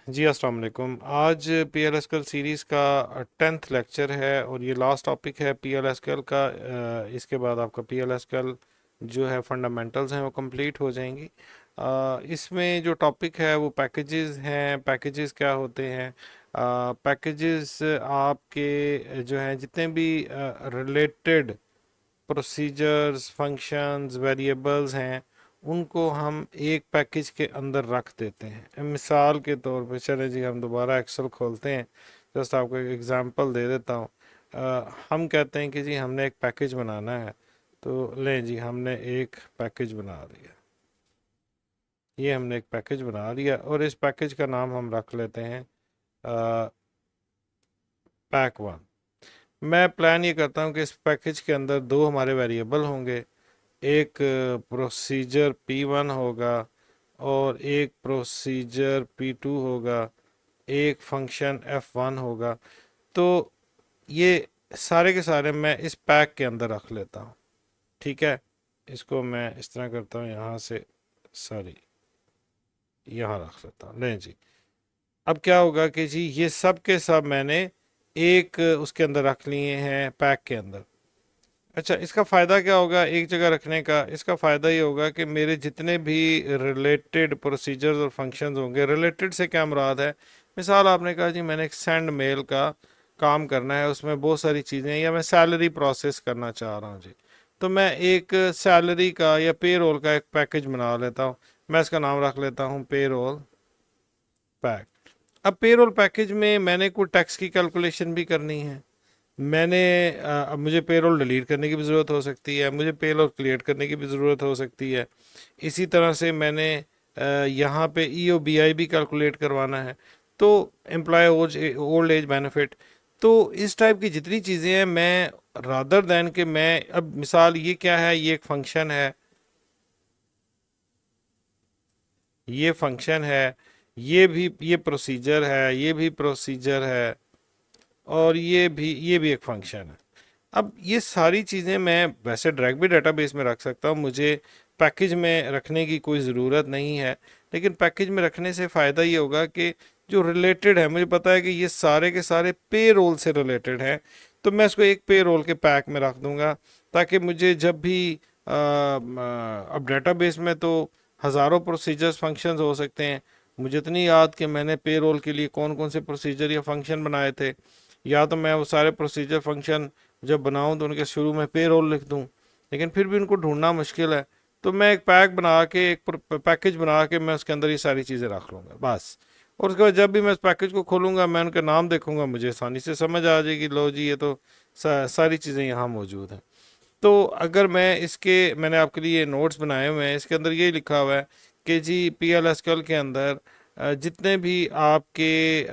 जी अस्सलाम वालेकुम। आज पी एल एस कल सीरीज़ का 10th लेक्चर है और ये लास्ट टॉपिक है पी एल एस कल का। इसके बाद आपका पी एल एस कल जो है फंडामेंटल्स हैं वो कंप्लीट हो जाएंगी। इसमें जो टॉपिक है वो पैकेजेस हैं। पैकेजेस क्या होते हैं? पैकेजेस आपके जो हैं जितने भी रिलेटेड प्रोसीजर्स, फंक्शंस, वेरिएबल्स हैं उनको हम एक पैकेज के अंदर रख देते हैं। मिसाल के तौर पे चले जी, हम दोबारा एक्सेल खोलते हैं। जस्ट आपको एक एग्जांपल दे देता हूँ। हम कहते हैं कि जी हमने एक पैकेज बनाना है, तो लें जी हमने एक पैकेज बना लिया। ये हमने एक पैकेज बना लिया और इस पैकेज का नाम हम रख लेते हैं पैक वन। मैं प्लान ये करता हूँ कि इस पैकेज के अंदर दो हमारे वेरिएबल होंगे। एक प्रोसीजर P1 होगा और एक प्रोसीजर P2 होगा। एक फंक्शन F1 होगा। तो ये सारे के सारे मैं इस पैक के अंदर रख लेता हूँ। ठीक है, इसको मैं इस तरह करता हूँ, यहाँ से सॉरी यहाँ रख लेता हूँ। लें जी, अब क्या होगा कि जी ये सब के सब मैंने एक उसके अंदर रख लिए हैं, पैक के अंदर। अच्छा, इसका फ़ायदा क्या होगा एक जगह रखने का? इसका फ़ायदा ये होगा कि मेरे जितने भी रिलेटेड प्रोसीजर्स और फंक्शंस होंगे, रिलेटेड से क्या मुराद है? मिसाल आपने कहा जी मैंने एक सेंड मेल का काम करना है, उसमें बहुत सारी चीज़ें, या मैं सैलरी प्रोसेस करना चाह रहा हूँ जी, तो मैं एक सैलरी का या पे रोल का एक पैकेज बना लेता हूँ। मैं इसका नाम रख लेता हूँ पे रोल पैक। अब पे रोल पैकेज में मैंने कोई टैक्स की कैलकुलेशन भी करनी है। मैंने अब मुझे पेरोल डिलीट करने की भी ज़रूरत हो सकती है, मुझे पेरोल क्रिएट करने की भी ज़रूरत हो सकती है। इसी तरह से मैंने यहाँ पे EOBI भी कैलकुलेट करवाना है, तो एम्प्लॉय ओल्ड एज बेनिफिट। तो इस टाइप की जितनी चीज़ें हैं, मैं रादर दैन कि मैं अब मिसाल ये क्या है, ये एक फंक्शन है, ये फंक्शन है, ये प्रोसीजर है, ये भी प्रोसीजर है, और ये भी एक फंक्शन है। अब ये सारी चीज़ें मैं वैसे ड्रैग भी डेटाबेस में रख सकता हूँ, मुझे पैकेज में रखने की कोई ज़रूरत नहीं है। लेकिन पैकेज में रखने से फ़ायदा ये होगा कि जो रिलेटेड है, मुझे पता है कि ये सारे के सारे पे रोल से रिलेटेड हैं, तो मैं इसको एक पे रोल के पैक में रख दूंगा, ताकि मुझे जब भी अब डेटाबेस में तो हज़ारों प्रोसीजर्स फंक्शंस हो सकते हैं। मुझे इतनी याद कि मैंने पे रोल के लिए कौन कौन से प्रोसीजर या फंक्शन बनाए थे, या तो मैं वो सारे प्रोसीजर फंक्शन जब बनाऊं तो उनके शुरू में पे रोल लिख दूं, लेकिन फिर भी उनको ढूंढना मुश्किल है। तो मैं एक पैक बना के, एक पैकेज बना के मैं उसके अंदर ये सारी चीज़ें रख लूँगा बस। और उसके बाद जब भी मैं इस पैकेज को खोलूँगा, मैं उनके नाम देखूँगा, मुझे आसानी से समझ आ जाएगी, लो जी ये तो सारी चीज़ें यहाँ मौजूद हैं। तो अगर मैं इसके, मैंने आपके लिए नोट्स बनाए हुए हैं, इसके अंदर ये लिखा हुआ है कि जी PL SQL के अंदर जितने भी आपके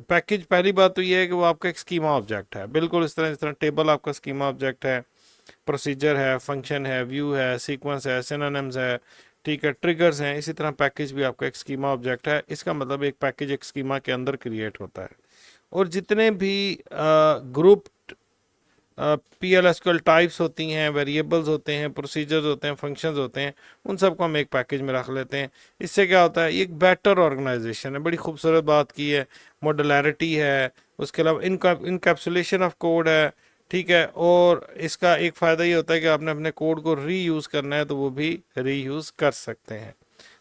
पैकेज, पहली बात तो ये है कि वो आपका एक स्कीमा ऑब्जेक्ट है, बिल्कुल इस तरह, जिस तरह टेबल आपका स्कीमा ऑब्जेक्ट है, प्रोसीजर है, फंक्शन है, व्यू है, सीक्वेंस है, सिनोनिम्स है, ठीक है, ट्रिगर्स हैं, इसी तरह पैकेज भी आपका एक स्कीमा ऑब्जेक्ट है। इसका मतलब एक पैकेज एक स्कीमा के अंदर क्रिएट होता है। और जितने भी ग्रुप PL SQL टाइप्स होती हैं, वेरिएबल्स होते हैं, प्रोसीजर्स होते हैं, फंक्शंस होते हैं, उन सबको हम एक पैकेज में रख लेते हैं। इससे क्या होता है, ये एक बेटर ऑर्गेनाइजेशन है, बड़ी खूबसूरत बात की है, मॉडुलैरिटी है, उसके अलावा इनकैप्सुलेशन ऑफ कोड है। ठीक है, और इसका एक फ़ायदा ये होता है कि आपने अपने कोड को रीयूज़ करना है तो वो भी रीयूज़ कर सकते हैं।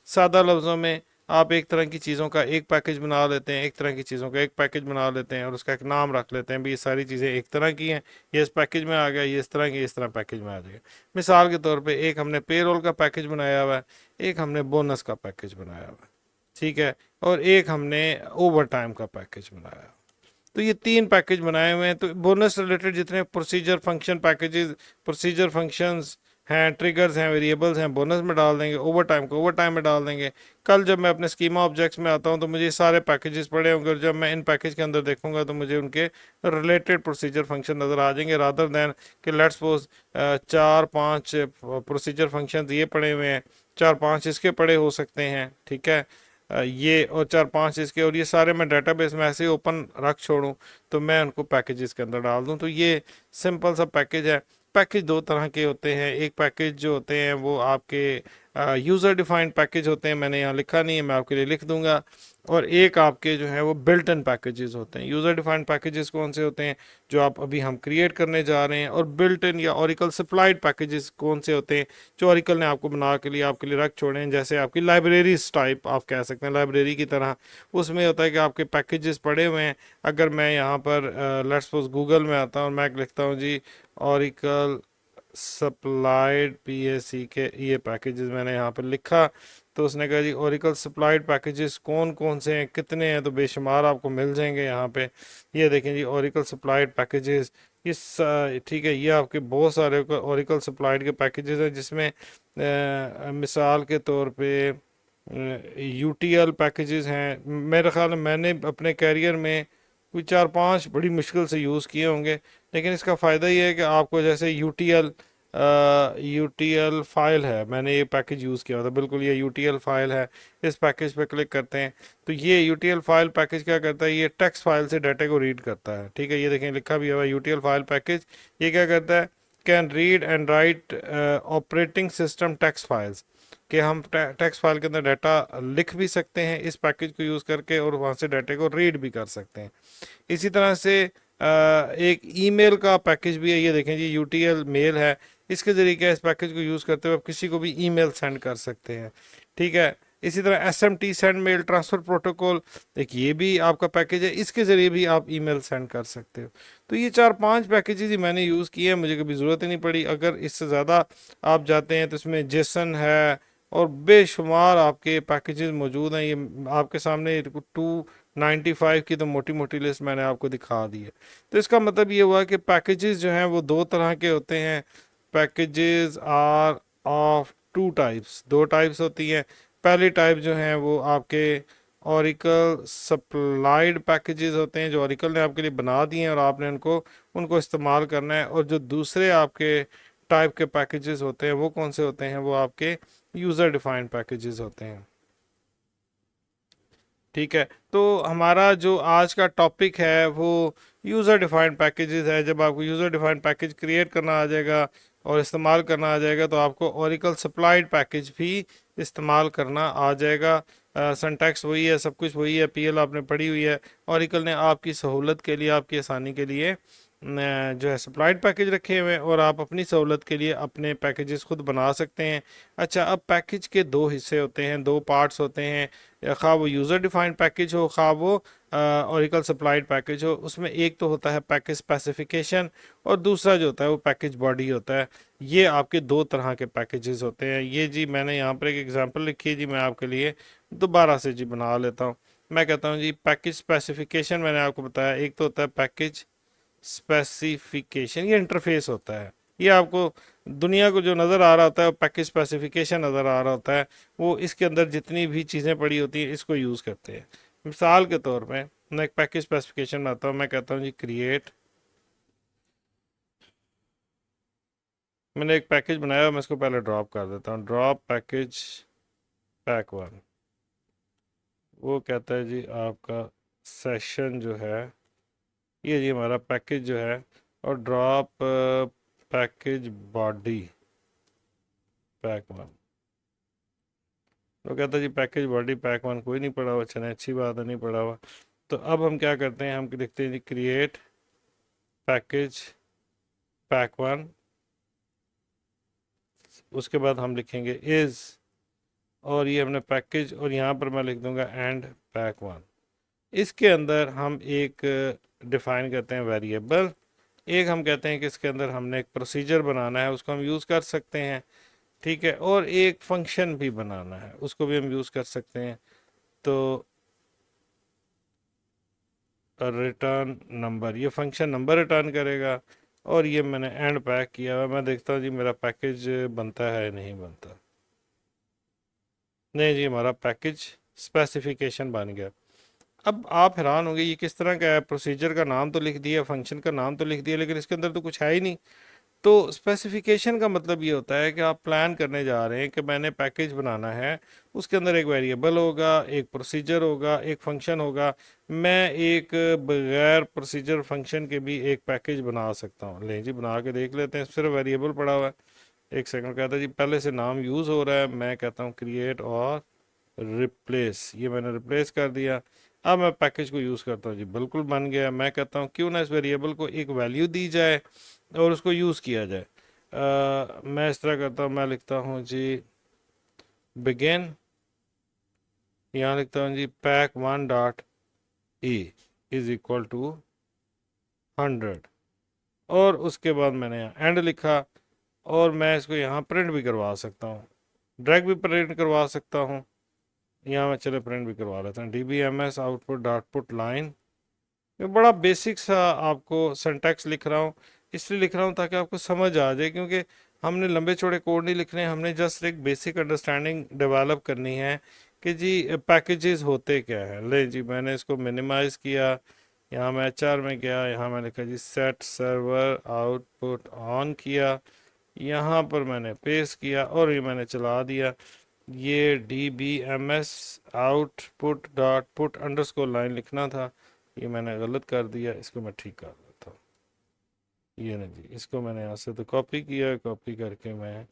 सादा लफ्ज़ों में, आप एक तरह की चीज़ों का एक पैकेज बना लेते हैं, एक तरह की चीज़ों का एक पैकेज बना लेते हैं और उसका एक नाम रख लेते हैं, भी ये सारी चीज़ें एक तरह की हैं, ये इस पैकेज में आ गया, ये इस तरह की इस तरह पैकेज में आ जाएगा। मिसाल के तौर पे एक हमने पे रोल का पैकेज बनाया हुआ है, एक हमने बोनस का पैकेज बनाया हुआ है, ठीक है, और एक हमने ओवर टाइम का पैकेज बनाया है। तो ये तीन पैकेज बनाए हुए हैं। तो बोनस रिलेटेड जितने procedure function packages, procedure functions हैं, ट्रिगर्स हैं, वेरिएबल्स हैं, बोनस में डाल देंगे, ओवर टाइम को ओवर टाइम में डाल देंगे। कल जब मैं अपने स्कीमा ऑब्जेक्ट्स में आता हूँ तो मुझे सारे पैकेजेस पड़े होंगे, और जब मैं इन पैकेज के अंदर देखूंगा तो मुझे उनके रिलेटेड प्रोसीजर फंक्शन नज़र आ जाएंगे, रादर दैन कि लेट्स सपोज 4-5 प्रोसीजर फंक्शन ये पड़े हुए हैं, 4-5 इसके पड़े हो सकते हैं, ठीक है, ये और 4-5 इसके, और ये सारे मैं डेटाबेस में ऐसे ही ओपन रख छोड़ूं तो मैं उनको पैकेजेस के अंदर डाल दूं। तो ये सिंपल सा पैकेज है। पैकेज दो तरह के होते हैं, एक पैकेज जो होते हैं वो आपके यूज़र डिफाइंड पैकेज होते हैं, मैंने यहाँ लिखा नहीं है, मैं आपके लिए लिख दूंगा। और एक आपके जो है वो बिल्ट इन पैकेजेस होते हैं। यूज़र डिफाइंड पैकेजेस कौन से होते हैं, जो आप अभी हम क्रिएट करने जा रहे हैं। और बिल्ट इन या ओरेकल सप्लाइड पैकेजेस कौन से होते हैं, जो ओरेकल ने आपको बना के लिए आपके लिए रख छोड़े हैं, जैसे आपकी लाइब्रेरीज टाइप आप कह सकते हैं, लाइब्रेरी की तरह। उसमें होता है कि आपके पैकेजेस पड़े हुए हैं। अगर मैं यहाँ पर लेट्स सपोज गूगल में आता हूँ और मैं लिखता हूँ जी ओरेकल सप्लाइड PAC के ये पैकेजेस मैंने यहाँ पर लिखा, तो उसने कहा जी ओरेकल सप्लाइड पैकेजेस कौन कौन से हैं, कितने हैं, तो बेशुमार आपको मिल जाएंगे यहाँ पे। ये देखें जी ओरेकल सप्लाइड पैकेजेस, ठीक है, ये आपके बहुत सारे ओरेकल सप्लाइड के पैकेजेस हैं, जिसमें मिसाल के तौर पे UTL पैकेजेस हैं। मेरे ख्याल में मैंने अपने कैरियर में कोई 4-5 बड़ी मुश्किल से यूज़ किए होंगे, लेकिन इसका फ़ायदा ये है कि आपको जैसे यूटीएल फाइल है, मैंने ये पैकेज यूज़ किया था, बिल्कुल ये यूटीएल फाइल है। इस पैकेज पे क्लिक करते हैं तो ये यूटीएल फाइल पैकेज क्या करता है, ये टेक्स्ट फाइल से डाटा को रीड करता है। ठीक है, ये देखें लिखा भी हुआ है यूटीएल फाइल पैकेज। ये क्या करता है, can read and right operating system text files, कि हम टेक्स्ट फाइल के अंदर डाटा लिख भी सकते हैं इस पैकेज को यूज़ करके, और वहाँ से डाटा को रीड भी कर सकते हैं। इसी तरह से एक ईमेल का पैकेज भी है, ये देखें जी यूटीएल मेल है। इसके ज़रिए क्या, इस पैकेज को यूज़ करते हुए आप किसी को भी ईमेल सेंड कर सकते हैं। ठीक है, इसी तरह SMT send mail transfer protocol, एक ये भी आपका पैकेज है, इसके ज़रिए भी आप ईमेल सेंड कर सकते हो। तो ये 4-5 पैकेजेस ही मैंने यूज़ किए हैं, मुझे कभी ज़रूरत ही नहीं पड़ी। अगर इससे ज़्यादा आप जाते हैं तो इसमें जेसन है और बेशुमार आपके पैकेजेस मौजूद हैं। ये आपके सामने 295 की तो मोटी मोटी लिस्ट मैंने आपको दिखा दी है। तो इसका मतलब ये हुआ कि पैकेजेस जो हैं वो दो तरह के होते हैं। Packages are of two types, दो टाइप्स होती हैं। पहली टाइप जो है वो आपके ओरेकल सप्लाइड पैकेजेस होते हैं, जो ओरेकल ने आपके लिए बना दिए हैं और आपने उनको उनको इस्तेमाल करना है। और जो दूसरे आपके टाइप के पैकेजेस होते हैं वो कौन से होते हैं, वो आपके यूज़र डिफाइंड पैकेजेस होते हैं। ठीक है, तो हमारा जो आज का टॉपिक है वो यूज़र डिफाइंड पैकेजेस है। जब आपको यूज़र डिफाइंड पैकेज क्रिएट करना आ जाएगा और इस्तेमाल करना आ जाएगा, तो आपको ओरेकल सप्लाइड पैकेज भी इस्तेमाल करना आ जाएगा। सिंटैक्स वही है, सब कुछ वही है, PL आपने पढ़ी हुई है। ओरेकल ने आपकी सहूलत के लिए, आपकी आसानी के लिए जो है सप्लाइड पैकेज रखे हुए हैं, और आप अपनी सहूलत के लिए अपने पैकेजेस खुद बना सकते हैं। अच्छा, अब पैकेज के दो हिस्से होते हैं, दो पार्ट्स होते हैं, खा वो यूज़र डिफाइंड पैकेज हो, खा वो ओरेकल सप्लाइड पैकेज हो। उसमें एक तो होता है पैकेज स्पेसिफिकेशन, और दूसरा जो होता है वो पैकेज बॉडी होता है। ये आपके दो तरह के पैकेजेस होते हैं। ये जी मैंने यहाँ पर एक एग्जांपल लिखी है जी, मैं आपके लिए दोबारा से जी बना लेता हूँ। मैं कहता हूँ जी पैकेज स्पेसिफिकेशन, मैंने आपको बताया एक तो होता है पैकेज स्पेसिफिकेशन, ये इंटरफेस होता है। ये आपको दुनिया को जो नज़र आ रहा होता है पैकेज स्पेसिफिकेशन नज़र आ रहा होता है, वो इसके अंदर जितनी भी चीज़ें पड़ी होती हैं इसको यूज़ करते हैं। मिसाल के तौर पे मैं एक पैकेज स्पेसिफिकेशन बनाता हूँ, मैं कहता हूँ जी क्रिएट, मैंने एक पैकेज बनाया, मैं इसको पहले ड्रॉप कर देता हूँ, ड्रॉप पैकेज पैक 1। वो कहता है जी आपका सेशन जो है, ये जी हमारा पैकेज जो है, और ड्रॉप पैकेज बॉडी पैक 1। तो कहता है जी पैकेज बॉडी पैक 1 कोई नहीं पढ़ा हुआ, चले अच्छी बात है, नहीं पढ़ा हुआ। तो अब हम क्या करते हैं, हम लिखते हैं जी क्रिएट पैकेज पैक 1, उसके बाद हम लिखेंगे इज़, और ये हमने पैकेज, और यहाँ पर मैं लिख दूंगा एंड पैक 1। इसके अंदर हम एक डिफाइन करते हैं वेरिएबल, एक हम कहते हैं कि इसके अंदर हमने एक प्रोसीजर बनाना है, उसको हम यूज़ कर सकते हैं। ठीक है, और एक फंक्शन भी बनाना है, उसको भी हम यूज़ कर सकते हैं। तो रिटर्न नंबर, ये फंक्शन नंबर रिटर्न करेगा, और ये मैंने एंड पैक किया हुआ। मैं देखता हूँ जी मेरा पैकेज बनता है नहीं बनता, नहीं जी हमारा पैकेज स्पेसिफिकेशन बन गया। अब आप हैरान होंगे ये किस तरह का है, प्रोसीजर का नाम तो लिख दिया, फंक्शन का नाम तो लिख दिया, लेकिन इसके अंदर तो कुछ है ही नहीं। तो स्पेसिफिकेशन का मतलब ये होता है कि आप प्लान करने जा रहे हैं कि मैंने पैकेज बनाना है, उसके अंदर एक वेरिएबल होगा, एक प्रोसीजर होगा, एक फंक्शन होगा। मैं एक बगैर प्रोसीजर फंक्शन के भी एक पैकेज बना सकता हूँ। लें जी बना के देख लेते हैं, सिर्फ वेरिएबल पड़ा हुआ है। एक सेकंड, कहता है जी पहले से नाम यूज़ हो रहा है, मैं कहता हूँ क्रिएट और रिप्लेस, ये मैंने रिप्लेस कर दिया। अब मैं पैकेज को यूज़ करता हूँ जी, बिल्कुल बन गया। मैं कहता हूँ क्यों ना इस वेरिएबल को एक वैल्यू दी जाए और उसको यूज़ किया जाए। मैं इस तरह करता हूँ, मैं लिखता हूँ जी बिगिन, यहाँ लिखता हूँ जी pack one dot e is equal to 100, और उसके बाद मैंने यहाँ एंड लिखा, और मैं इसको यहाँ प्रिंट भी करवा सकता हूँ, ड्रैग भी प्रिंट करवा सकता हूँ। यहाँ मैं चले प्रिंट भी करवा लेता हूँ, DBMS output dot put line. ये बड़ा बेसिक सा आपको सिंटैक्स लिख रहा हूँ, इसलिए लिख रहा हूँ ताकि आपको समझ आ जाए, क्योंकि हमने लंबे चौड़े कोड नहीं लिखने, हमने जस्ट एक बेसिक अंडरस्टैंडिंग डेवलप करनी है कि जी पैकेजेस होते क्या है। ले जी मैंने इसको मिनिमाइज़ किया, यहाँ मैं HR में गया, यहाँ मैंने लिखा जी सेट सर्वर आउटपुट ऑन किया, यहाँ पर मैंने पेस्ट किया और ये मैंने चला दिया। ये DBMS output dot put underscore line लिखना था, ये मैंने गलत कर दिया, इसको मैं ठीक कर देता हूँ। ये नहीं जी, इसको मैंने यहाँ से तो कॉपी किया, कॉपी करके मैं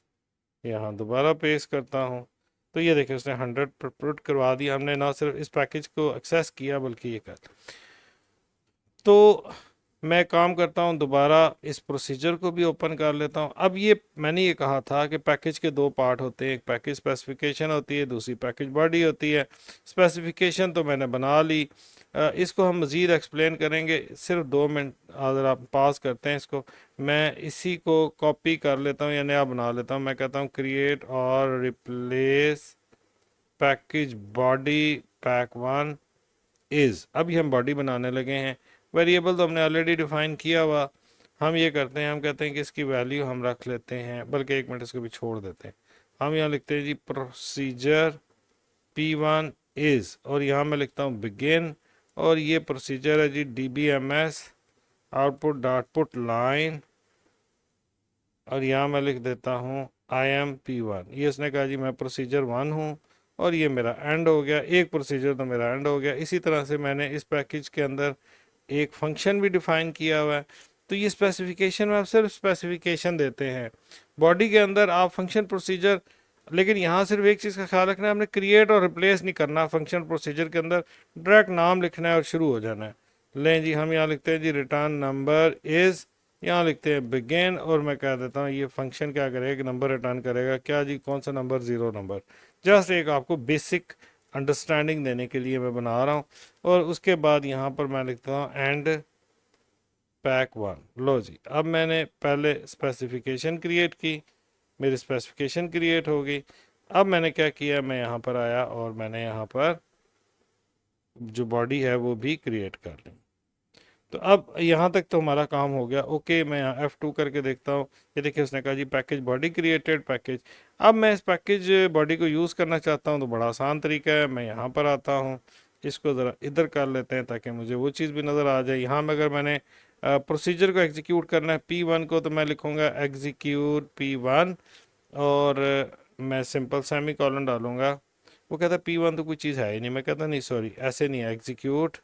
यहाँ दोबारा पेस्ट करता हूँ। तो ये देखिए उसने 100 पुट करवा दिया, हमने ना सिर्फ इस पैकेज को एक्सेस किया बल्कि ये कर। तो मैं काम करता हूँ, दोबारा इस प्रोसीजर को भी ओपन कर लेता हूँ। अब ये मैंने ये कहा था कि पैकेज के दो पार्ट होते हैं, एक पैकेज स्पेसिफिकेशन होती है, दूसरी पैकेज बॉडी होती है। स्पेसिफिकेशन तो मैंने बना ली, इसको हम मज़ीद एक्सप्लेन करेंगे, सिर्फ 2 मिनट अगर आप पास करते हैं इसको। मैं इसी को कॉपी कर लेता हूँ या नया बना लेता हूँ, मैं कहता हूँ क्रिएट और replace package body pack one is. अभी हम बॉडी बनाने लगे हैं, वेरिएबल तो हमने ऑलरेडी डिफाइन किया हुआ। हम ये करते हैं, हम कहते हैं कि इसकी वैल्यू हम रख लेते हैं, बल्कि 1 मिनट इसको भी छोड़ देते हैं। हम यहाँ लिखते हैं जी प्रोसीजर P1 इज़, और यहाँ मैं लिखता हूँ बिगिन, और ये प्रोसीजर है जी DBMS output dot put line, और यहाँ मैं लिख देता हूँ आई एम P1। ये उसने कहा जी मैं प्रोसीजर 1 हूँ, और ये मेरा एंड हो गया, एक प्रोसीजर तो मेरा एंड हो गया। इसी तरह से मैंने इस पैकेज के अंदर एक फंक्शन भी डिफाइन किया हुआ है। तो ये स्पेसिफिकेशन में आप सिर्फ स्पेसिफिकेशन देते हैं, बॉडी के अंदर आप फंक्शन प्रोसीजर, लेकिन यहाँ सिर्फ एक चीज़ का ख्याल रखना है, हमने क्रिएट और रिप्लेस नहीं करना फंक्शन प्रोसीजर के अंदर, डायरेक्ट नाम लिखना है और शुरू हो जाना है। लें जी हम यहाँ लिखते हैं जी रिटर्न नंबर इज़, यहाँ लिखते हैं बिगिन, और मैं कह देता हूँ ये फंक्शन क्या करेगा कि नंबर रिटर्न करेगा। क्या जी, कौन सा नंबर? 0 नंबर। जस्ट एक आपको बेसिक अंडरस्टैंडिंग देने के लिए मैं बना रहा हूँ। और उसके बाद यहाँ पर मैं लिखता हूँ एंड पैक वन। लो जी, अब मैंने पहले स्पेसिफिकेशन क्रिएट की, मेरी स्पेसिफिकेशन क्रिएट हो गई। अब मैंने क्या किया, मैं यहाँ पर आया और मैंने यहाँ पर जो बॉडी है वो भी क्रिएट कर ली। तो अब यहाँ तक तो हमारा काम हो गया। ओके, मैं यहाँ F2 करके देखता हूँ, ये देखिए उसने कहा जी पैकेज बॉडी क्रिएटेड पैकेज। अब मैं इस पैकेज बॉडी को यूज़ करना चाहता हूँ, तो बड़ा आसान तरीका है, मैं यहाँ पर आता हूँ, इसको ज़रा इधर कर लेते हैं ताकि मुझे वो चीज़ भी नज़र आ जाए। यहाँ में अगर मैंने प्रोसीजर को एग्जीक्यूट करना है P1 को, तो मैं लिखूँगा एग्जीक्यूट P1, और मैं सिंपल सेमी कॉलन डालूंगा। वो कहता है P1 तो कोई चीज़ है ही नहीं, मैं कहता नहीं सॉरी ऐसे नहीं है, execute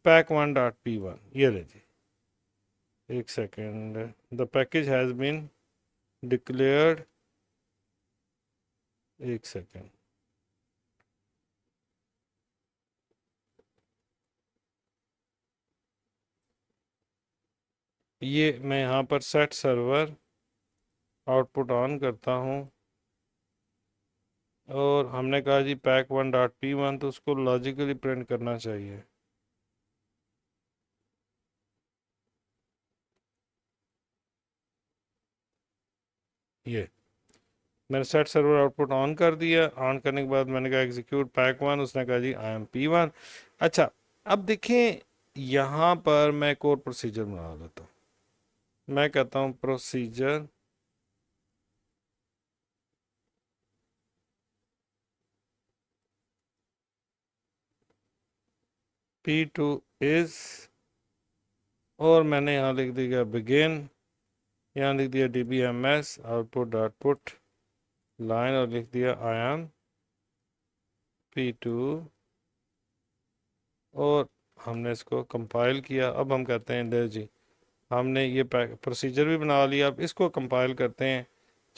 pack one dot P1। ये ले जी, एक second, the package has been declared, एक सेकेंड, ये मैं यहाँ पर सेट सर्वर आउटपुट ऑन करता हूँ, और हमने कहा जी पैक वन डॉट P1, तो उसको लॉजिकली प्रिंट करना चाहिए। ये मैंने सेट सर्वर आउटपुट ऑन कर दिया, ऑन करने के बाद मैंने कहा एग्जीक्यूट पैक वन, उसने कहा जी आई एम P1। अच्छा, अब देखें यहाँ पर मैं एक और प्रोसीजर बना लेता हूँ, मैं कहता हूँ प्रोसीजर P2 इज, और मैंने यहाँ लिख दिया बिगिन, यहाँ लिख दिया DBMS output dot put line, और लिख दिया आई एम P2, और हमने इसको कंपाइल किया। अब हम कहते हैं ले जी, हमने ये प्रोसीजर भी बना लिया, अब इसको कंपाइल करते हैं।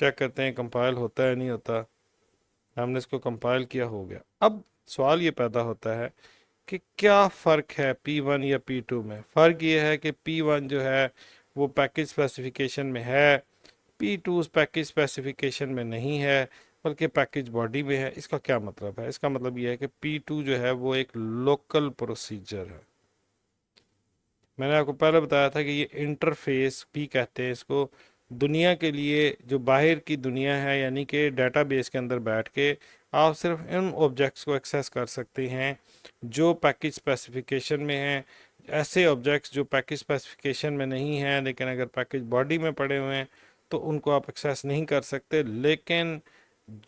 चेक करते हैं कंपाइल होता है नहीं होता। हमने इसको कंपाइल किया, हो गया। अब सवाल ये पैदा होता है कि क्या फ़र्क है P1 या P2 में। फ़र्क ये है कि P1 जो है वो पैकेज स्पेसिफिकेशन में है, P2 उस पैकेज स्पेसिफिकेशन में नहीं है बल्कि पैकेज बॉडी में है। इसका क्या मतलब है? इसका मतलब ये है कि P2 जो है वो एक लोकल प्रोसीजर है। मैंने आपको पहले बताया था कि ये इंटरफेस भी कहते हैं इसको। दुनिया के लिए जो बाहर की दुनिया है, यानी कि डेटाबेस के अंदर बैठ के आप सिर्फ इन ऑब्जेक्ट्स को एक्सेस कर सकते हैं जो पैकेज स्पेसिफिकेशन में हैं। ऐसे ऑब्जेक्ट्स जो पैकेज स्पेसिफिकेशन में नहीं हैं लेकिन अगर पैकेज बॉडी में पड़े हुए हैं तो उनको आप एक्सेस नहीं कर सकते। लेकिन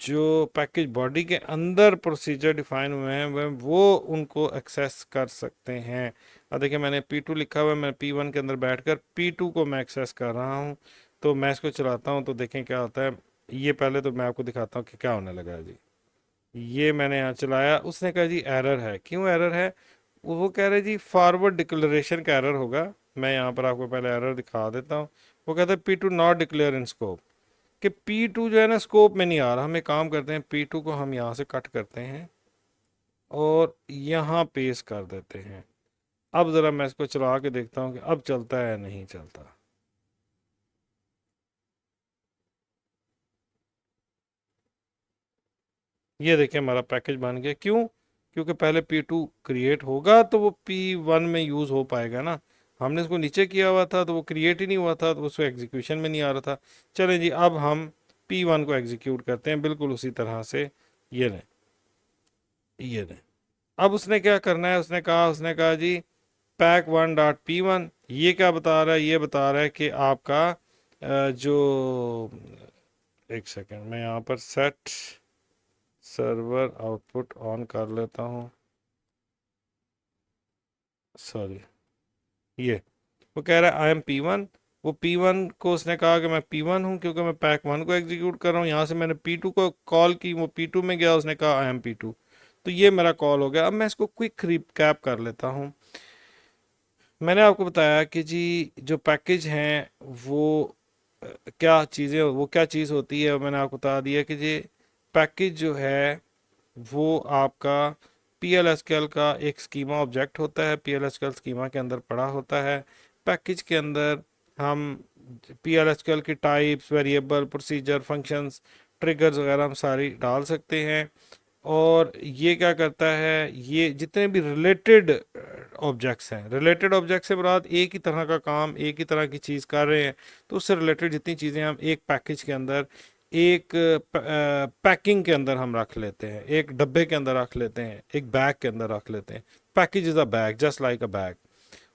जो पैकेज बॉडी के अंदर प्रोसीजर डिफाइन हुए हैं वो उनको एक्सेस कर सकते हैं। अब देखिए मैंने P2 लिखा हुआ है, मैं P1 के अंदर बैठकर P2 को मैं एक्सेस कर रहा हूँ। तो मैं इसको चलाता हूँ तो देखें क्या होता है। ये पहले तो मैं आपको दिखाता हूँ कि क्या होने लगा है जी। ये मैंने यहाँ चलाया, उसने कहा जी एरर है। क्यों एरर है? वो कह रहे जी फॉरवर्ड डिक्लेरेशन का एरर होगा। मैं यहाँ पर आपको पहले एरर दिखा देता हूँ। वो कहता है P2 not declare in scope, कि P2 जो है ना स्कोप में नहीं आ रहा। हम एक काम करते हैं, P2 को हम यहाँ से कट करते हैं और यहाँ पेश कर देते हैं। अब ज़रा मैं इसको चला के देखता हूँ कि अब चलता है या नहीं चलता। ये देखिए हमारा पैकेज बन गया। क्यों? क्योंकि पहले P2 क्रिएट होगा तो वो P1 में यूज़ हो पाएगा ना। हमने इसको नीचे किया हुआ था तो वो क्रिएट ही नहीं हुआ था, तो उसको एग्जीक्यूशन में नहीं आ रहा था। चलें जी, अब हम P1 को एग्जीक्यूट करते हैं बिल्कुल उसी तरह से। ये लें, ये लें। अब उसने क्या करना है, उसने कहा जी pack1.p1। ये क्या बता रहा है? ये बता रहा है कि आपका जो, एक सेकेंड, मैं यहाँ पर सेट सर्वर आउटपुट ऑन कर लेता हूँ। सॉरी, ये वो कह रहा है आई एम P1। वो P1 को उसने कहा कि मैं P1 हूँ क्योंकि मैं pack1 को एग्जीक्यूट कर रहा हूँ। यहाँ से मैंने P2 को कॉल की, वो P2 में गया, उसने कहा आई एम P2। तो ये मेरा कॉल हो गया। अब मैं इसको क्विक रिकैप कर लेता हूँ। मैंने आपको बताया कि जी जो पैकेज हैं वो क्या चीज़ें, वो क्या चीज़ होती है। मैंने आपको बता दिया कि जी पैकेज जो है वो आपका PL/SQL का एक स्कीमा ऑब्जेक्ट होता है। PL/SQL स्कीमा के अंदर पड़ा होता है। पैकेज के अंदर हम PL/SQL की types, variable, procedure, functions, triggers वगैरह हम सारी डाल सकते हैं। और ये क्या करता है, ये जितने भी रिलेटेड ऑब्जेक्ट्स हैं, रिलेटेड ऑब्जेक्ट से मुराद एक ही तरह का काम, एक ही तरह की चीज़ कर रहे हैं, तो उससे रिलेटेड जितनी चीज़ें हम एक पैकेज के अंदर, एक पैकिंग के अंदर हम रख लेते हैं, एक डब्बे के अंदर रख लेते हैं, एक बैग के अंदर रख लेते हैं। Package is a bag, just like a bag.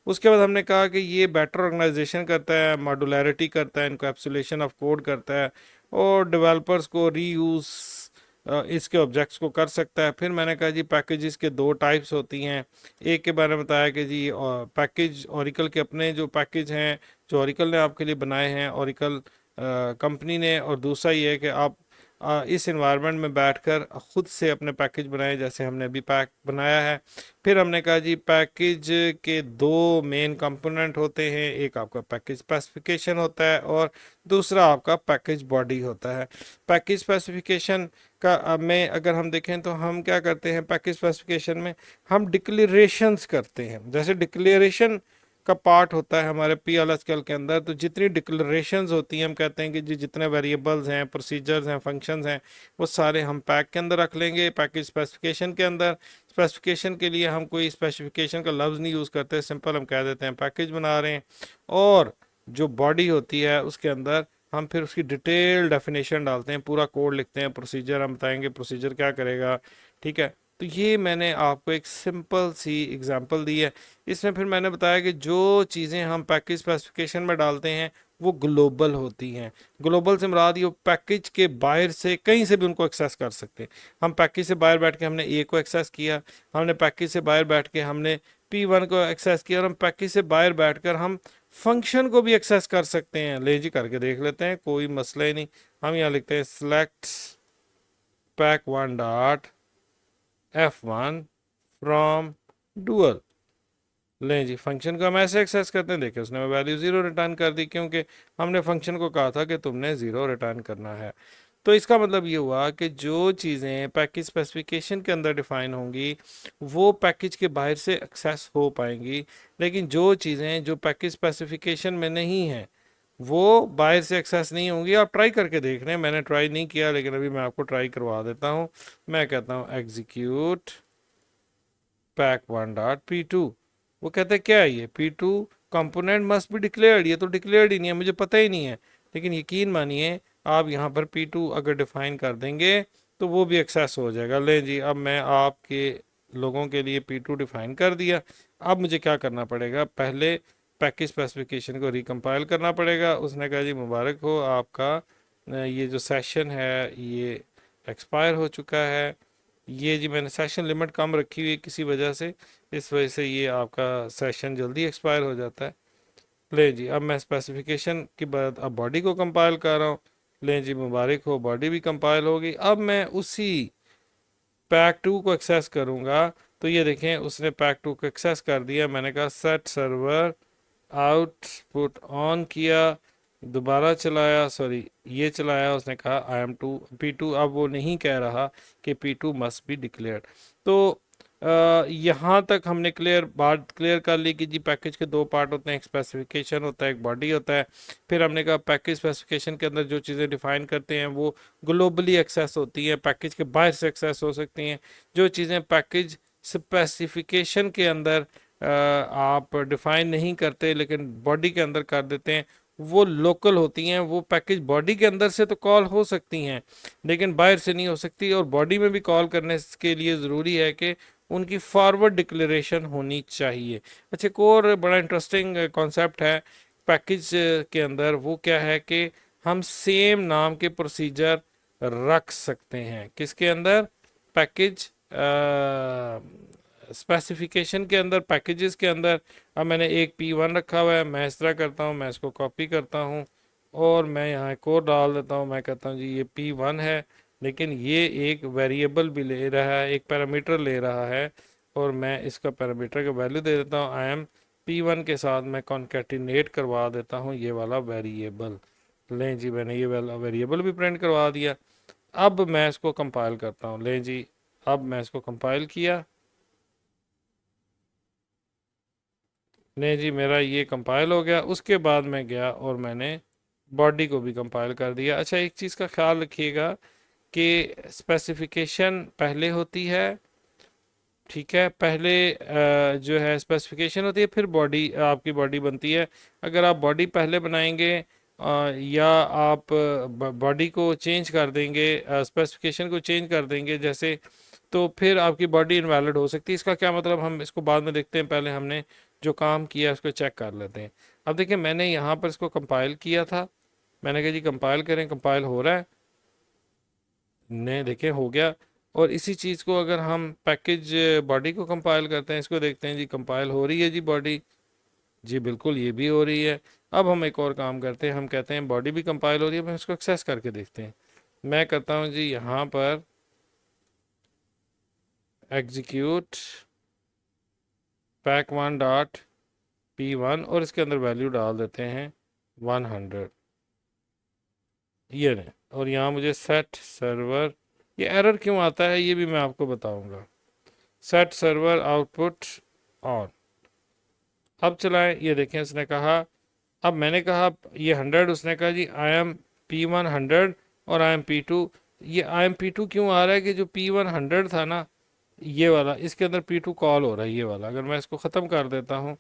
उसके बाद हमने कहा कि ये बेटर ऑर्गेनाइजेशन करता है, मॉडुलैरिटी करता है, इनकैप्सुलेशन ऑफ कोड करता है और डेवलपर्स को रीयूज़ इसके ऑब्जेक्ट्स को कर सकता है। फिर मैंने कहा जी पैकेजेस के दो टाइप्स होती हैं। एक के बारे में बताया कि जी पैकेज ओरिकल के अपने जो पैकेज हैं जो ओरिकल ने आपके लिए बनाए हैं, ओरिकल कंपनी ने, और दूसरा ये है कि आप इस इन्वायरमेंट में बैठकर खुद से अपने पैकेज बनाए जैसे हमने अभी पैक बनाया है। फिर हमने कहा जी पैकेज के दो मेन कंपोनेंट होते हैं, एक आपका पैकेज स्पेसिफिकेशन होता है और दूसरा आपका पैकेज बॉडी होता है। पैकेज स्पेसिफिकेशन का में अगर हम देखें तो हम क्या करते हैं, पैकेज स्पेसिफिकेशन में हम डिक्लेरेशंस करते हैं। जैसे डिक्लेरेशन का पार्ट होता है हमारे PL/SQL के अंदर, तो जितनी डिक्लेरेशंस होती हैं हम कहते हैं कि जी जितने वेरिएबल्स हैं, प्रोसीजर्स हैं, फंक्शंस हैं, वो सारे हम पैक के अंदर रख लेंगे, पैकेज स्पेसिफिकेशन के अंदर। स्पेसिफिकेशन के लिए हम कोई स्पेसिफिकेशन का लफ्ज़ नहीं यूज़ करते, सिंपल हम कह देते हैं पैकेज बना रहे हैं। और जो बॉडी होती है उसके अंदर हम फिर उसकी डिटेल डेफिनेशन डालते हैं, पूरा कोड लिखते हैं, प्रोसीजर हम बताएंगे प्रोसीजर क्या करेगा। ठीक है, तो ये मैंने आपको एक सिंपल सी एग्जांपल दी है। इसमें फिर मैंने बताया कि जो चीज़ें हम पैकेज स्पेसिफिकेशन में डालते हैं वो ग्लोबल होती हैं। ग्लोबल से मुराद ये पैकेज के बाहर से कहीं से भी उनको एक्सेस कर सकते हैं। हम पैकेज से बाहर बैठ के हमने ए को एक्सेस किया, हमने पैकेज से बाहर बैठ के हमने P1 को एक्सेस किया, और हम पैकेज से बाहर बैठकर हम फंक्शन को भी एक्सेस कर सकते हैं। ले जी करके देख लेते हैं, कोई मसला ही नहीं। हम यहाँ लिखते हैं सेलेक्ट pack1.f1 फ्रॉम डुअल। लें जी, फंक्शन को हम ऐसे एक्सेस करते हैं, देखिए उसने वैल्यू 0 रिटर्न कर दी, क्योंकि हमने फंक्शन को कहा था कि तुमने 0 रिटर्न करना है। तो इसका मतलब ये हुआ कि जो चीज़ें पैकेज स्पेसिफिकेशन के अंदर डिफाइन होंगी वो पैकेज के बाहर से एक्सेस हो पाएंगी, लेकिन जो चीज़ें जो पैकेज स्पेसिफिकेशन में नहीं हैं वो बाहर से एक्सेस नहीं होंगी। आप ट्राई करके देख रहे हैं, मैंने ट्राई नहीं किया लेकिन अभी मैं आपको ट्राई करवा देता हूँ। मैं कहता हूँ एग्जीक्यूट pack1.p2। वो कहते हैं क्या है ये, p2 component must be declared. ये तो डिक्लेयर्ड ही नहीं है, मुझे पता ही नहीं है, लेकिन यकीन मानिए आप यहाँ पर p2 अगर डिफाइन कर देंगे तो वो भी एक्सेस हो जाएगा। ले जी, अब मैं आपके लोगों के लिए p2 डिफाइन कर दिया। अब मुझे क्या करना पड़ेगा, पहले पैकेज स्पेसिफिकेशन को रिकम्पाइल करना पड़ेगा। उसने कहा जी मुबारक हो, आपका ये जो सेशन है ये एक्सपायर हो चुका है। ये जी मैंने सेशन लिमिट कम रखी हुई है किसी वजह से, इस वजह से ये आपका सेशन जल्दी एक्सपायर हो जाता है। ले जी, अब मैं स्पेसिफिकेशन के बाद अब बॉडी को कंपाइल कर रहा हूँ। ले जी मुबारक हो, बॉडी भी कंपाइल होगी। अब मैं उसी पैक 2 को एक्सेस करूँगा, तो ये देखें उसने पैक 2 को एक्सेस कर दिया। मैंने कहा सेट सर्वर आउटपुट ऑन किया, दोबारा चलाया, सॉरी ये चलाया, उसने कहा आई एम टू p2। अब वो नहीं कह रहा कि p2 मस्ट बी डिक्लेयर्ड। तो यहाँ तक हमने बात क्लियर कर ली कि जी पैकेज के दो पार्ट होते हैं, एक स्पेसिफिकेशन होता है, एक बॉडी होता है। फिर हमने कहा पैकेज स्पेसिफिकेशन के अंदर जो चीज़ें डिफाइन करते हैं वो ग्लोबली एक्सेस होती हैं, पैकेज के बाहर से एक्सेस हो सकती हैं। जो चीज़ें पैकेज स्पेसिफिकेशन के अंदर आप डिफाइन नहीं करते लेकिन बॉडी के अंदर कर देते हैं, वो लोकल होती हैं। वो पैकेज बॉडी के अंदर से तो कॉल हो सकती हैं लेकिन बाहर से नहीं हो सकती, और बॉडी में भी कॉल करने के लिए ज़रूरी है कि उनकी फॉरवर्ड डिक्लेरेशन होनी चाहिए। अच्छा, एक और बड़ा इंटरेस्टिंग कॉन्सेप्ट है पैकेज के अंदर, वो क्या है कि हम सेम नाम के प्रोसीजर रख सकते हैं। किसके अंदर, पैकेज स्पेसिफिकेशन के अंदर, पैकेजेस के अंदर। अब मैंने एक p1 रखा हुआ है, मैं इस तरह करता हूँ, मैं इसको कॉपी करता हूँ और मैं यहाँ एक और डाल देता हूँ। मैं कहता हूँ जी ये p1 है, लेकिन ये एक वेरिएबल भी ले रहा है, एक पैरामीटर ले रहा है, और मैं इसका पैरामीटर का वैल्यू दे देता हूँ आई एम p1 के साथ मैं कॉन्केटिनेट करवा देता हूँ ये वाला वेरिएबल। लें जी, मैंने ये वाला वेरिएबल भी प्रिंट करवा दिया। अब मैं इसको कंपाइल करता हूँ। लें जी, अब मैं इसको कंपाइल किया। नहीं जी, मेरा ये कंपाइल हो गया। उसके बाद मैं गया और मैंने बॉडी को भी कंपाइल कर दिया। अच्छा, एक चीज़ का ख्याल रखिएगा कि स्पेसिफिकेशन पहले होती है, ठीक है, पहले जो है स्पेसिफिकेशन होती है, फिर बॉडी आपकी बॉडी बनती है। अगर आप बॉडी पहले बनाएंगे या आप बॉडी को चेंज कर देंगे, स्पेसिफिकेशन को चेंज कर देंगे जैसे, तो फिर आपकी बॉडी इनवैलिड हो सकती है। इसका क्या मतलब, हम इसको बाद में देखते हैं, पहले हमने जो काम किया उसको चेक कर लेते हैं। अब देखिए मैंने यहाँ पर इसको कंपाइल किया था, मैंने कहा जी कंपाइल करें, कंपाइल हो रहा है, ने देखें हो गया। और इसी चीज़ को अगर हम पैकेज बॉडी को कंपाइल करते हैं, इसको देखते हैं जी कंपाइल हो रही है जी बॉडी, जी बिल्कुल ये भी हो रही है। अब हम एक और काम करते हैं, हम कहते हैं बॉडी भी कंपाइल हो रही है, हम इसको एक्सेस करके देखते हैं। मैं कहता हूँ जी यहाँ पर एग्जीक्यूट pack1.p1 और इसके अंदर वैल्यू डाल देते हैं 100, ये नहीं। और यहाँ मुझे सेट सर्वर, ये एरर क्यों आता है ये भी मैं आपको बताऊंगा। सेट सर्वर आउटपुट ऑन, अब चलाएं, ये देखें उसने कहा, अब मैंने कहा ये 100, उसने कहा जी आई एम p1 100 और आई एम p2। ये आई एम p2 क्यों आ रहा है कि जो p1 100 था ना ये वाला, इसके अंदर p2 कॉल हो रहा है ये वाला। अगर मैं इसको ख़त्म कर देता हूँ,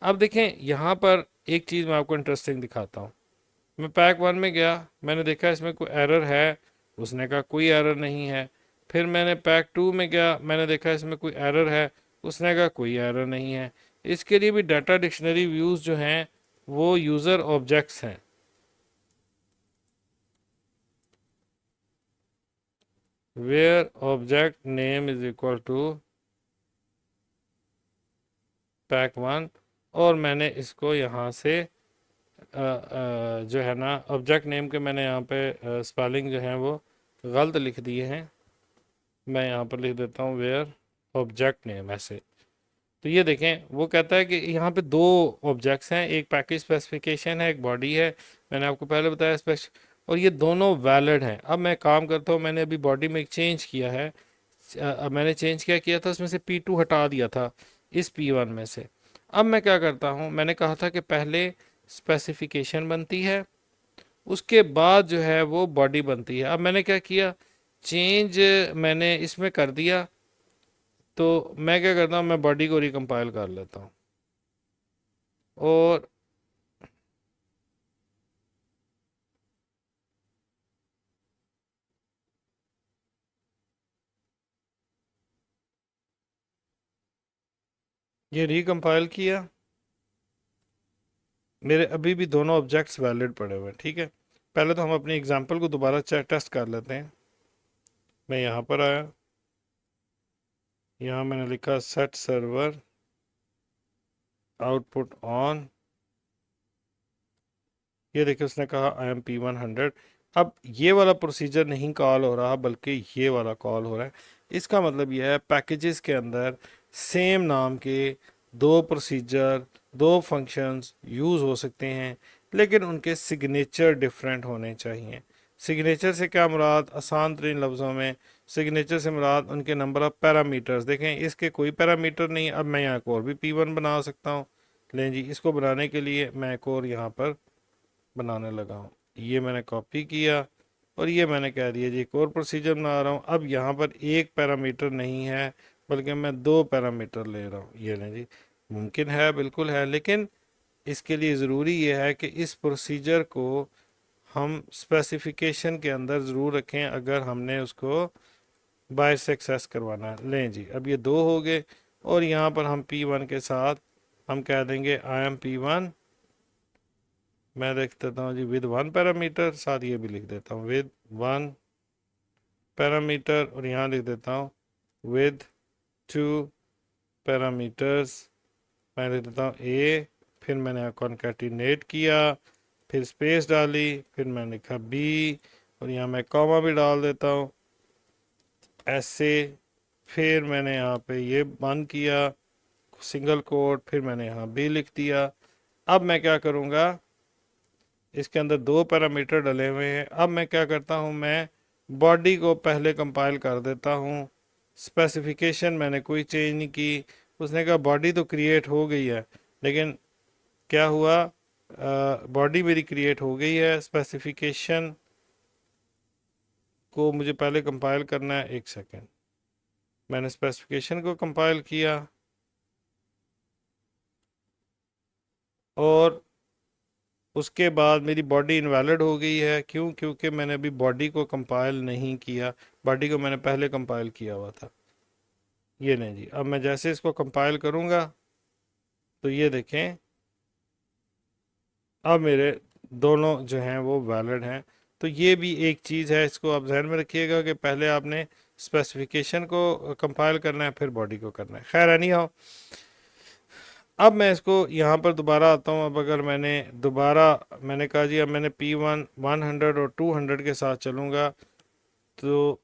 अब देखें यहाँ पर एक चीज़ मैं आपको इंटरेस्टिंग दिखाता हूँ। मैं पैक 1 में गया, मैंने देखा इसमें कोई एरर है, उसने कहा कोई एरर नहीं है। फिर मैंने पैक 2 में गया, मैंने देखा इसमें कोई एरर है, उसने कहा कोई एरर नहीं है। इसके लिए भी डाटा डिक्शनरी व्यूज़ जो हैं वो यूज़र ऑब्जेक्ट्स हैं। Where object name is equal to pack 1, और मैंने इसको यहाँ से जो है ना ऑब्जेक्ट नेम के मैंने यहाँ पे स्पेलिंग जो है वो गलत लिख दिए हैं। मैं यहाँ पर लिख देता हूँ वेयर ऑब्जेक्ट नेम, ऐसे तो ये देखें, वो कहता है कि यहाँ पे दो ऑब्जेक्ट्स हैं, एक पैकेज स्पेसिफिकेशन है, एक बॉडी है। मैंने आपको पहले बताया स्पेश, और ये दोनों वैलिड हैं। अब मैं काम करता हूँ, मैंने अभी बॉडी में एक चेंज किया है। अब मैंने चेंज क्या किया था, उसमें से P2 हटा दिया था इस P1 में से। अब मैं क्या करता हूँ, मैंने कहा था कि पहले स्पेसिफिकेशन बनती है, उसके बाद जो है वो बॉडी बनती है। अब मैंने क्या किया, चेंज मैंने इसमें कर दिया। तो मैं क्या करता हूँ, मैं बॉडी को रिकम्पाइल कर लेता हूँ, और ये रिकम्पाइल किया। मेरे अभी भी दोनों ऑब्जेक्ट्स वैलिड पड़े हुए हैं, ठीक है। पहले तो हम अपनी एग्जांपल को दोबारा टेस्ट कर लेते हैं। मैं यहाँ पर आया, यहाँ मैंने लिखा सेट सर्वर आउटपुट ऑन। ये देखिए, उसने कहा आई एम P100। अब ये वाला प्रोसीजर नहीं कॉल हो रहा, बल्कि ये वाला कॉल हो रहा है। इसका मतलब यह है, पैकेजेस के अंदर सेम नाम के दो प्रोसीजर, दो फंक्शंस यूज़ हो सकते हैं, लेकिन उनके सिग्नेचर डिफरेंट होने चाहिए। सिग्नेचर से क्या मुराद, आसान तरीन लफ्ज़ों में सिग्नेचर से मुराद उनके नंबर ऑफ पैरामीटर्स। देखें, इसके कोई पैरामीटर नहीं। अब मैं यहाँ को और भी P1 बना सकता हूँ। लें जी, इसको बनाने के लिए मैं एक और यहाँ पर बनाने लगा हूँ। ये मैंने कॉपी किया, और ये मैंने कह दिया जी एक और प्रोसीजर बना रहा हूँ। अब यहाँ पर एक पैरामीटर नहीं है, बल्कि मैं दो पैरामीटर ले रहा हूँ। ये नहीं जी, मुमकिन है, बिल्कुल है, लेकिन इसके लिए ज़रूरी ये है कि इस प्रोसीजर को हम स्पेसिफिकेशन के अंदर ज़रूर रखें, अगर हमने उसको बाहर से एक्सेस करवाना है। लें जी, अब ये दो हो गए, और यहाँ पर हम P1 के साथ हम कह देंगे आई एम P1। मैं लिख देता हूँ जी विद वन पैरामीटर, साथ ये भी लिख देता हूँ विद वन पैरामीटर, और यहाँ लिख देता हूँ विद टू पैरामीटर्स। मैं लिख देता हूँ ए, फिर मैंने कॉन्कैटिनेट किया, फिर स्पेस डाली, फिर मैंने लिखा बी, और यहाँ मैं कॉमा भी डाल देता हूँ ऐसे। फिर मैंने यहाँ पे ये बंद किया, सिंगल कोट, फिर मैंने यहाँ बी लिख दिया। अब मैं क्या करूँगा, इसके अंदर दो पैरामीटर डले हुए हैं। अब मैं क्या करता हूँ, मैं बॉडी को पहले कंपाइल कर देता हूँ। स्पेसिफिकेशन मैंने कोई चेंज नहीं की। उसने कहा बॉडी तो क्रिएट हो गई है, लेकिन क्या हुआ, बॉडी मेरी क्रिएट हो गई है। स्पेसिफिकेशन को मुझे पहले कंपाइल करना है। एक सेकेंड, मैंने स्पेसिफिकेशन को कंपाइल किया, और उसके बाद मेरी बॉडी इनवैलिड हो गई है। क्यों? क्योंकि मैंने अभी बॉडी को कंपाइल नहीं किया। बॉडी को मैंने पहले कंपाइल किया हुआ था। ये नहीं जी, अब मैं जैसे इसको कंपाइल करूँगा, तो ये देखें, अब मेरे दोनों जो हैं वो वैलिड हैं। तो ये भी एक चीज़ है, इसको आप जहन में रखिएगा कि पहले आपने स्पेसिफिकेशन को कंपाइल करना है, फिर बॉडी को करना है। खैर, एनी हाउ, अब मैं इसको यहाँ पर दोबारा आता हूँ। अब अगर मैंने दोबारा, मैंने कहा जी अब मैंने P1 100 और 200 के साथ चलूँगा, तो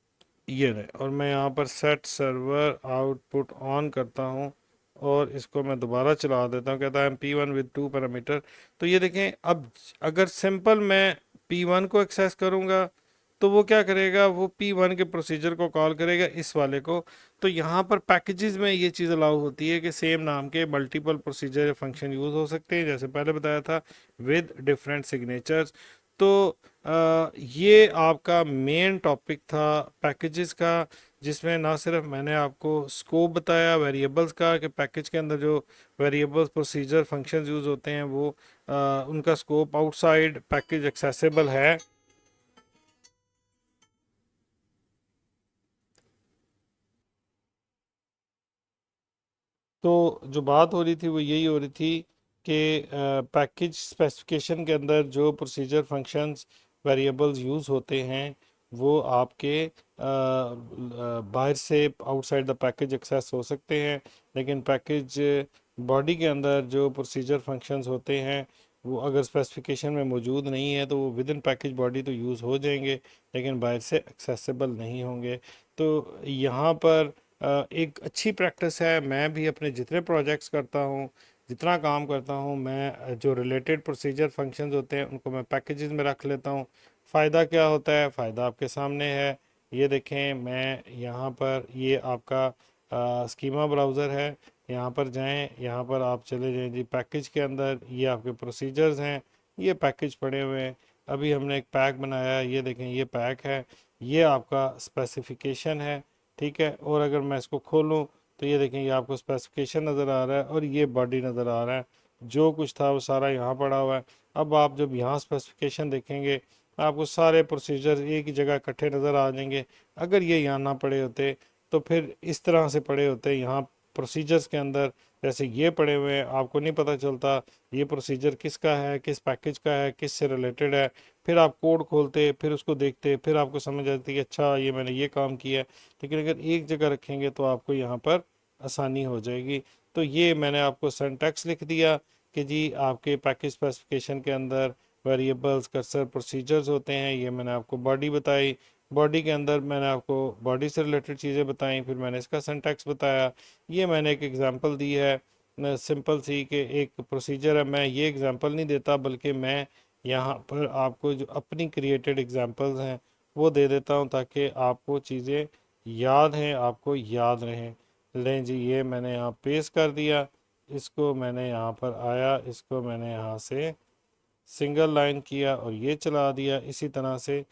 ये रहे, और मैं यहाँ पर सेट सर्वर आउटपुट ऑन करता हूँ, और इसको मैं दोबारा चला देता हूँ। कहता है P1 विद टू पैरामीटर। तो ये देखें, अब अगर सिंपल मैं P1 को एक्सेस करूँगा, तो वो क्या करेगा, वो P1 के प्रोसीजर को कॉल करेगा, इस वाले को। तो यहाँ पर पैकेजेस में ये चीज़ अलाउ होती है कि सेम नाम के मल्टीपल प्रोसीजर या फंक्शन यूज़ हो सकते हैं, जैसे पहले बताया था, विद डिफरेंट सिग्नेचर्स। तो ये आपका मेन टॉपिक था पैकेजेस का, जिसमें ना सिर्फ मैंने आपको स्कोप बताया वेरिएबल्स का, कि पैकेज के अंदर जो वेरिएबल्स, प्रोसीजर, फंक्शंस यूज़ होते हैं, वो उनका स्कोप आउटसाइड पैकेज एक्सेसिबल है। तो जो बात हो रही थी वो यही हो रही थी कि पैकेज स्पेसिफिकेशन के अंदर जो प्रोसीजर, फंक्शंस, वेरिएबल्स यूज़ होते हैं, वो आपके बाहर से आउटसाइड द पैकेज एक्सेस हो सकते हैं। लेकिन पैकेज बॉडी के अंदर जो प्रोसीजर, फंक्शंस होते हैं, वो अगर स्पेसिफिकेशन में मौजूद नहीं है, तो वो विद इन पैकेज बॉडी तो यूज़ हो जाएंगे, लेकिन बाहर से एक्सेसिबल नहीं होंगे। तो यहाँ पर एक अच्छी प्रैक्टिस है। मैं भी अपने जितने प्रोजेक्ट्स करता हूँ, जितना काम करता हूँ, मैं जो रिलेटेड प्रोसीजर फंक्शंस होते हैं उनको मैं पैकेजेस में रख लेता हूँ। फ़ायदा क्या होता है? फ़ायदा आपके सामने है। ये देखें, मैं यहाँ पर, ये आपका स्कीमा ब्राउज़र है। यहाँ पर जाएं, यहाँ पर आप चले जाएं जी पैकेज के अंदर। ये आपके प्रोसीजर्स हैं, ये पैकेज पड़े हुए हैं। अभी हमने एक पैक बनाया है, ये देखें ये पैक है, ये आपका स्पेसिफिकेशन है, ठीक है। और अगर मैं इसको खोलूँ तो ये देखें, ये आपको स्पेसिफिकेशन नज़र आ रहा है और ये बॉडी नज़र आ रहा है। जो कुछ था वो सारा यहाँ पड़ा हुआ है। अब आप जब यहाँ स्पेसिफिकेशन देखेंगे, आपको सारे प्रोसीजर एक ही जगह इकट्ठे नज़र आ जाएंगे। अगर ये यहाँ ना पड़े होते तो फिर इस तरह से पड़े होते यहाँ प्रोसीजर्स के अंदर, जैसे ये पड़े हुए हैं, आपको नहीं पता चलता ये प्रोसीजर किसका है, किस पैकेज का है, किस से रिलेटेड है। फिर आप कोड खोलते, फिर उसको देखते, फिर आपको समझ आती है अच्छा ये मैंने ये काम किया है। लेकिन अगर एक जगह रखेंगे तो आपको यहाँ पर आसानी हो जाएगी। तो ये मैंने आपको सिंटैक्स लिख दिया कि जी आपके पैकेज स्पेसिफिकेशन के अंदर वेरिएबल्स, कर्सर, प्रोसीजर्स होते हैं। ये मैंने आपको बॉडी बताई, बॉडी के अंदर मैंने आपको बॉडी से रिलेटेड चीज़ें बताई, फिर मैंने इसका सिंटैक्स बताया। ये मैंने एक एग्जांपल दी है सिंपल सी कि एक प्रोसीजर है। मैं ये एग्जांपल नहीं देता, बल्कि मैं यहाँ पर आपको जो अपनी क्रिएटेड एग्जांपल्स हैं वो दे देता हूँ, ताकि आपको चीज़ें याद हैं, आपको याद रहें। लें जी, ये मैंने यहाँ पेस्ट कर दिया, इसको मैंने यहाँ पर आया, इसको मैंने यहाँ से सिंगल लाइन किया और ये चला दिया। इसी तरह से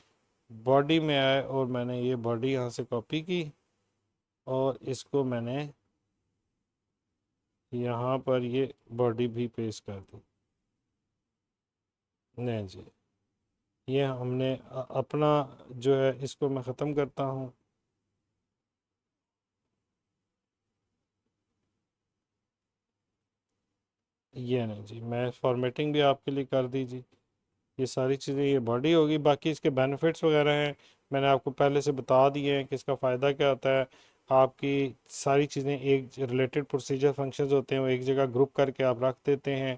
बॉडी में आए और मैंने ये बॉडी यहाँ से कॉपी की और इसको मैंने यहाँ पर ये बॉडी भी पेस्ट कर दी। नहीं जी, ये हमने अपना जो है इसको मैं ख़त्म करता हूँ। ये नहीं जी, मैं फॉर्मेटिंग भी आपके लिए कर दी जी। ये सारी चीज़ें, ये बॉडी होगी। बाकी इसके बेनिफिट्स वगैरह हैं, मैंने आपको पहले से बता दिए हैं कि इसका फ़ायदा क्या होता है। आपकी सारी चीज़ें, एक रिलेटेड प्रोसीजर फंक्शंस होते हैं वो एक जगह ग्रुप करके आप रख देते हैं।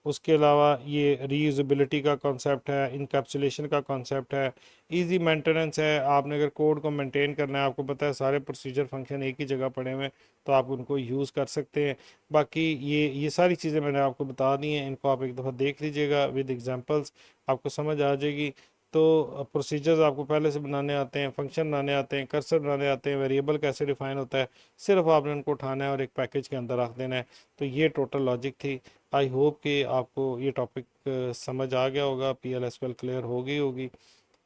उसके अलावा ये रीयूजेबिलिटी का कॉन्सेप्ट है, इनकैप्सुलेशन का कॉन्सेप्ट है, इजी मेंटेनेंस है। आपने अगर कोड को मेंटेन करना है, आपको पता है सारे प्रोसीजर फंक्शन एक ही जगह पड़े हुए हैं, तो आप उनको यूज़ कर सकते हैं। बाकी ये सारी चीज़ें मैंने आपको बता दी हैं, इनको आप एक दफ़ा देख लीजिएगा विद एग्जांपल्स, आपको समझ आ जाएगी। तो प्रोसीजर्स आपको पहले से बनाने आते हैं, फंक्शन बनाने आते हैं, कर्सर बनाने आते हैं, वेरिएबल कैसे डिफाइन होता है, सिर्फ आपने उनको उठाना है और एक पैकेज के अंदर रख देना है। तो ये टोटल लॉजिक थी। आई होप कि आपको ये टॉपिक समझ आ गया होगा, PL SQL क्लियर हो गई होगी।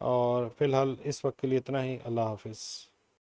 और फिलहाल इस वक्त के लिए इतना ही। अल्लाह हाफिज़।